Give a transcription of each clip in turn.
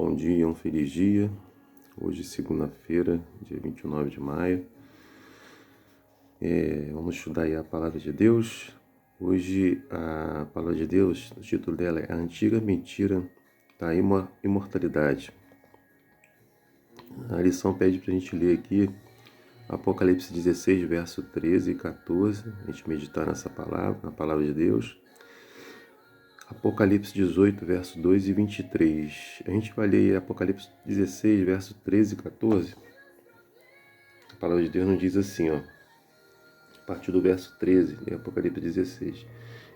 Bom dia, um feliz dia. Hoje, segunda-feira, dia 29 de maio. Vamos estudar aí a Palavra de Deus. Hoje, a Palavra de Deus, o título dela é A Antiga Mentira da Imortalidade. A lição pede para a gente ler aqui Apocalipse 16, verso 13 e 14. A gente meditar nessa palavra, na Palavra de Deus. Apocalipse 18, verso 2 e 23. A gente vai ler Apocalipse 16, verso 13 e 14. A palavra de Deus nos diz assim, a partir do verso 13, de Apocalipse 16.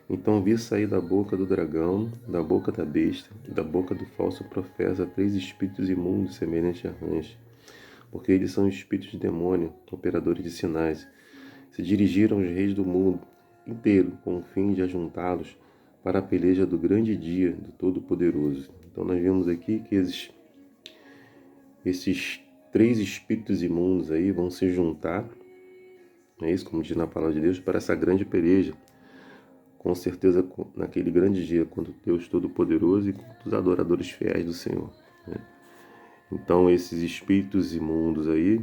Então vi sair da boca do dragão, da boca da besta e da boca do falso profeta 3 espíritos imundos semelhantes a rãs, porque eles são espíritos de demônio, operadores de sinais. Se dirigiram aos reis do mundo inteiro com o fim de ajuntá-los para a peleja do grande dia do Todo-Poderoso. Então nós vemos aqui que esses 3 espíritos imundos aí vão se juntar, é isso, como diz na palavra de Deus, para essa grande peleja, com certeza naquele grande dia, quando Deus Todo-Poderoso e os adoradores fiéis do Senhor, né? Então esses espíritos imundos aí,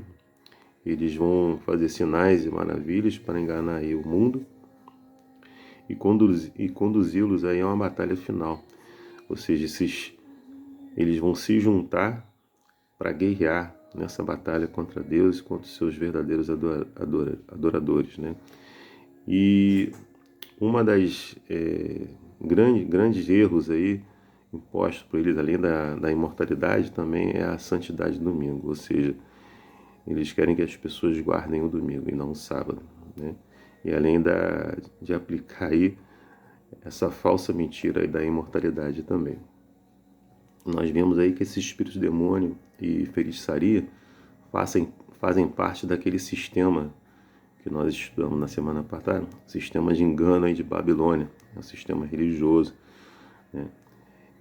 eles vão fazer sinais e maravilhas para enganar aí o mundo, e conduzi-los aí a uma batalha final. Ou seja, eles vão se juntar para guerrear nessa batalha contra Deus e contra os seus verdadeiros adoradores, né? E uma das grandes erros aí impostos por eles, além da imortalidade, também é a santidade do domingo. Ou seja, eles querem que as pessoas guardem o domingo e não o sábado, né? E além de aplicar aí essa falsa mentira aí da imortalidade também. Nós vemos aí que esses espíritos de demônio e feitiçaria fazem parte daquele sistema que nós estudamos na semana passada, sistema de engano aí de Babilônia, um sistema religioso, né?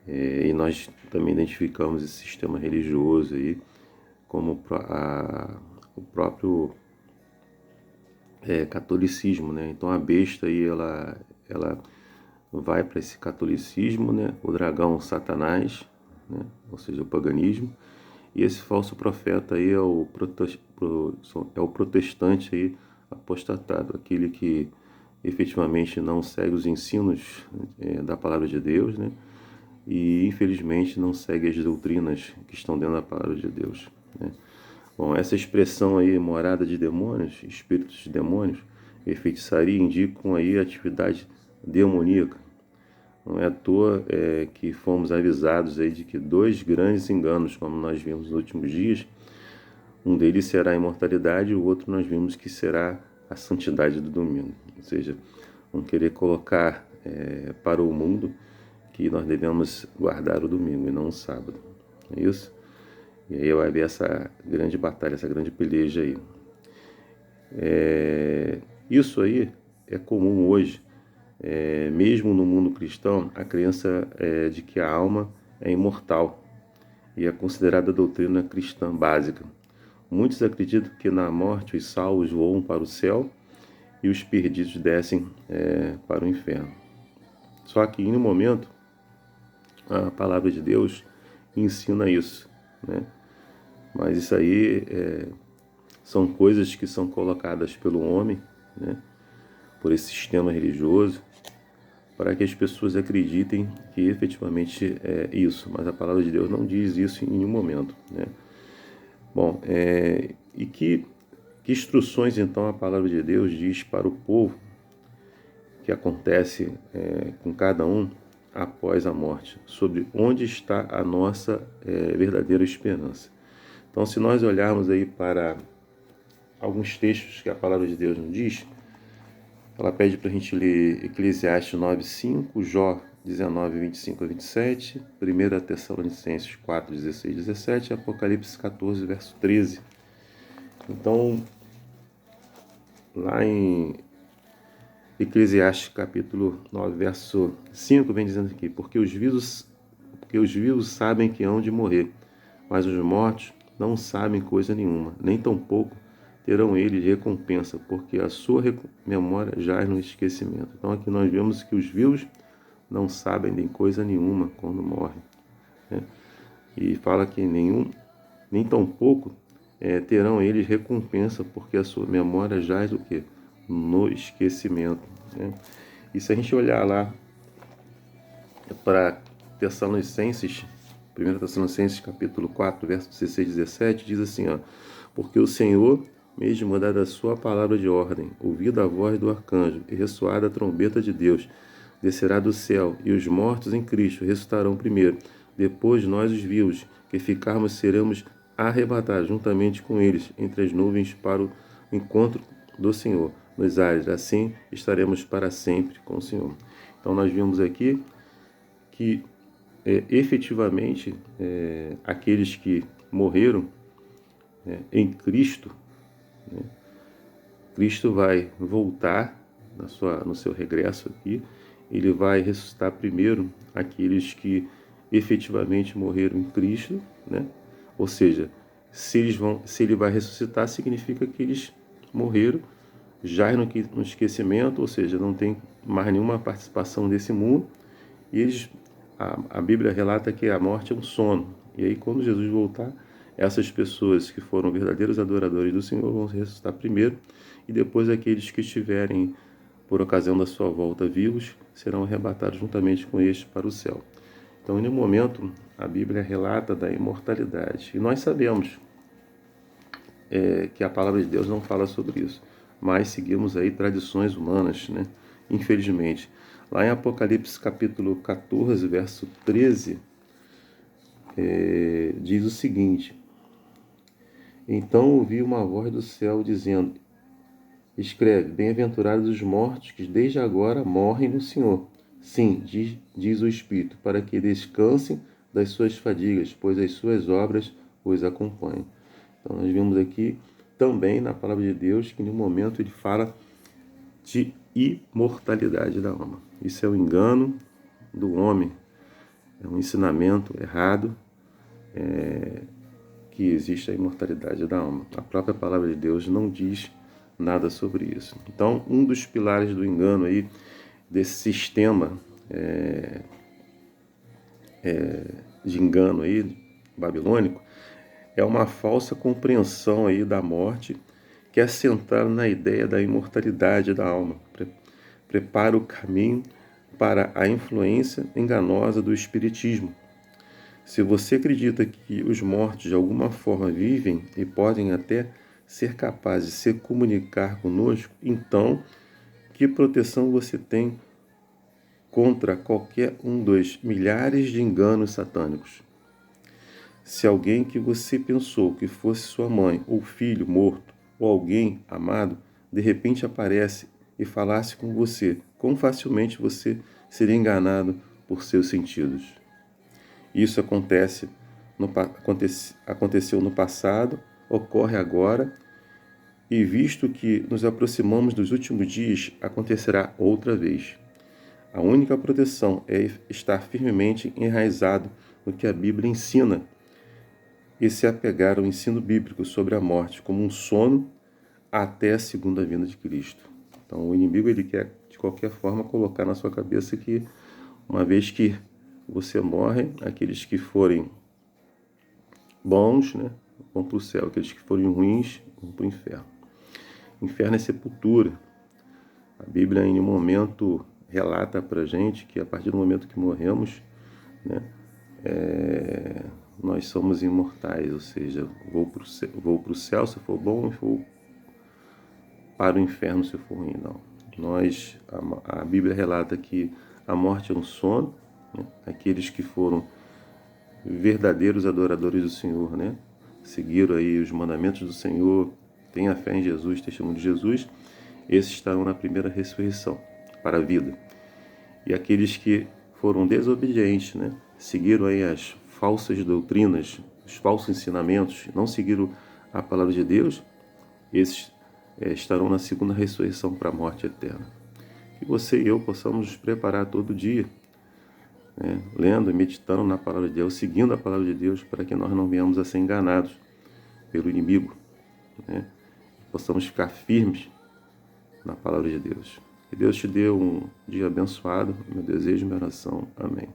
E nós também identificamos esse sistema religioso aí como o próprio catolicismo, né? Então a besta aí ela vai para esse catolicismo, né? O dragão, Satanás, né? Ou seja, o paganismo, e esse falso profeta aí é o protestante aí apostatado, aquele que efetivamente não segue os ensinos da palavra de Deus, né? E infelizmente não segue as doutrinas que estão dentro da palavra de Deus, né? Bom, essa expressão aí, morada de demônios, espíritos de demônios e feitiçaria, indicam aí atividade demoníaca. Não é à toa que fomos avisados aí de que 2 grandes enganos, como nós vimos nos últimos dias, um deles será a imortalidade e o outro nós vimos que será a santidade do domingo. Ou seja, vão querer colocar para o mundo que nós devemos guardar o domingo e não o sábado. É isso? E aí vai haver essa grande batalha, essa grande peleja aí. Isso aí é comum hoje, mesmo no mundo cristão, a crença de que a alma é imortal e é considerada a doutrina cristã básica. Muitos acreditam que na morte os salvos voam para o céu e os perdidos descem para o inferno. Só que em um momento a palavra de Deus ensina isso, né? Mas isso aí são coisas que são colocadas pelo homem, né? Por esse sistema religioso, para que as pessoas acreditem que efetivamente é isso. Mas a palavra de Deus não diz isso em nenhum momento, né? Bom, e que instruções então a palavra de Deus diz para o povo que acontece com cada um após a morte, sobre onde está a nossa verdadeira esperança. Então, se nós olharmos aí para alguns textos que a palavra de Deus nos diz, ela pede para a gente ler Eclesiastes 9:5, Jó 19, 25 a 27, 1 Tessalonicenses 4, 16 e 17, Apocalipse 14, verso 13. Então, lá em Eclesiastes capítulo 9, verso 5, vem dizendo aqui, porque os vivos sabem que hão de morrer, mas os mortos não sabem coisa nenhuma, nem tampouco terão eles recompensa, porque a sua memória jaz no esquecimento. Então aqui nós vemos que os vivos não sabem de coisa nenhuma quando morrem, né? E fala que nem tão pouco terão eles recompensa, porque a sua memória jaz o quê? No esquecimento, né? E se a gente olhar lá para Tessalonicenses, 1 Tessalonicenses capítulo 4, verso 16 e 17, diz assim, ó: porque o Senhor, mesmo dada a sua palavra de ordem, ouvida a voz do arcanjo e ressoada a trombeta de Deus, descerá do céu, e os mortos em Cristo ressuscitarão primeiro. Depois nós, os vivos, que ficarmos, seremos arrebatados juntamente com eles entre as nuvens para o encontro do Senhor nos ares. Assim estaremos para sempre com o Senhor. Então nós vimos aqui que efetivamente aqueles que morreram em Cristo, né, Cristo vai voltar no seu regresso aqui, ele vai ressuscitar primeiro aqueles que efetivamente morreram em Cristo, né? Ou seja, se ele vai ressuscitar, significa que eles morreram já no esquecimento, ou seja, não tem mais nenhuma participação desse mundo, e a Bíblia relata que a morte é um sono. E aí, quando Jesus voltar, essas pessoas que foram verdadeiros adoradores do Senhor vão se ressuscitar primeiro, e depois aqueles que estiverem, por ocasião da sua volta, vivos, serão arrebatados juntamente com estes para o céu. Então, em nenhum momento, a Bíblia relata da imortalidade. E nós sabemos que a palavra de Deus não fala sobre isso, mas seguimos aí tradições humanas, né? Infelizmente. Lá em Apocalipse capítulo 14, verso 13, diz o seguinte: então ouvi uma voz do céu dizendo: escreve, bem-aventurados os mortos que desde agora morrem no Senhor. Sim, diz o Espírito, para que descansem das suas fadigas, pois as suas obras os acompanham. Então nós vimos aqui também na palavra de Deus que em um momento ele fala de imortalidade da alma. Isso é um engano do homem, é um ensinamento errado que existe a imortalidade da alma. A própria palavra de Deus não diz nada sobre isso. Então, um dos pilares do engano aí, desse sistema de engano aí, babilônico, é uma falsa compreensão aí da morte que é centrada na ideia da imortalidade da alma. Prepara o caminho para a influência enganosa do espiritismo. Se você acredita que os mortos de alguma forma vivem e podem até ser capazes de se comunicar conosco, então que proteção você tem contra qualquer um dos milhares de enganos satânicos? Se alguém que você pensou que fosse sua mãe ou filho morto, ou alguém amado, de repente aparece e falasse com você, quão facilmente você seria enganado por seus sentidos. Isso aconteceu no passado, ocorre agora, e visto que nos aproximamos dos últimos dias, acontecerá outra vez. A única proteção é estar firmemente enraizado no que a Bíblia ensina e se apegar ao ensino bíblico sobre a morte como um sono até a segunda vinda de Cristo. Então, o inimigo ele quer, de qualquer forma, colocar na sua cabeça que, uma vez que você morre, aqueles que forem bons, né, vão para o céu, aqueles que forem ruins vão para o inferno. Inferno é sepultura. A Bíblia, em um momento, relata para a gente que, a partir do momento que morremos, né, nós somos imortais, ou seja, vou para o céu se for bom e vou para o inferno se for ruim. Não. A Bíblia relata que a morte é um sono, né? Aqueles que foram verdadeiros adoradores do Senhor, né? Seguiram aí os mandamentos do Senhor, têm a fé em Jesus, testemunho de Jesus, esses estarão na primeira ressurreição para a vida. E aqueles que foram desobedientes, né? Seguiram aí as falsas doutrinas, os falsos ensinamentos, não seguiram a palavra de Deus, esses estarão na segunda ressurreição para a morte eterna. Que você e eu possamos nos preparar todo dia, né, lendo e meditando na palavra de Deus, seguindo a palavra de Deus, para que nós não venhamos a ser enganados pelo inimigo, né? Possamos ficar firmes na palavra de Deus. Que Deus te dê um dia abençoado, meu desejo e minha oração. Amém.